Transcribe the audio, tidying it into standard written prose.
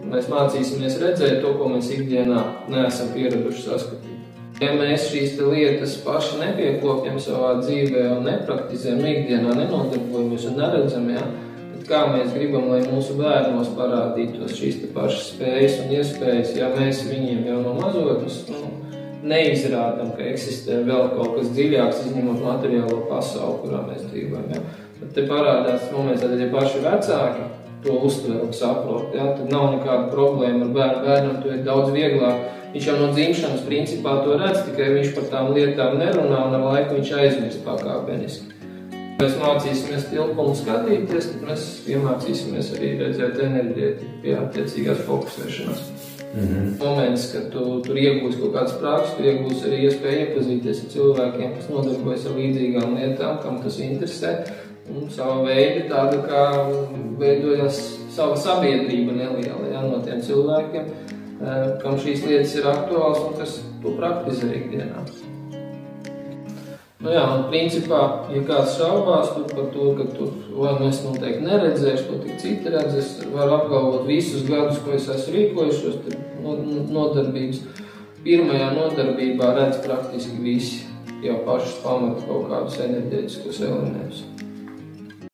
Mēs mācīsimies redzēt to, ko mēs ikdienā neesam pieraduši saskatīt. Ja mēs šīs lietas paši nepiekopjam savā dzīvē un nepraktizējam, ikdienā nenodarbojamies un neredzam, tad kā mēs gribam, lai mūsu bērnos parādītos šīs pašas spējas un iespējas, ja mēs viņiem jau no mazotnes neizrādam, ka eksistē vēl kaut kas dziļāks, izņemot materiālo pasauli, kurā mēs dzīvojam. Tad te parādās moments, tad ja paši vecāki to uztver un saprot, tad nav nekāda problēma ar bērnu. Bērnam to ir daudz vieglāk. Viņš jau no dzimšanas principā to redz, tikai viņš par tām lietām nerunā un ar laiku viņš aizmirst pakāpeniski. Mēs mācīsimies tilpumu skatīties, tad mēs iemācīsimies arī redzēt enerģētiku pie attiecīgās fokusēšanās. Moments, kad tu tur iegūsi kaut kādas prakses, tu iegūsi arī iespēju iepazīties ar cilvēkiem, kas nodarbojas ar līdzīgām lietām, kam tas interesē. Un sava veida tāda, kā veidojas sava sabiedrība neliela, no tiem cilvēkiem, kam šīs lietas ir aktuāls un kas to praktizē ikdienā. Un principā, ja kāds šaubās par to, ka es noteikti neredzēšu, to tik citi redz, es varu apgalvot visus gadus, ko es esmu rīkojušos nodarbības. Pirmajā nodarbībā redz praktiski visi jau pašas pamata kaut kādus enerģētiskos elementus.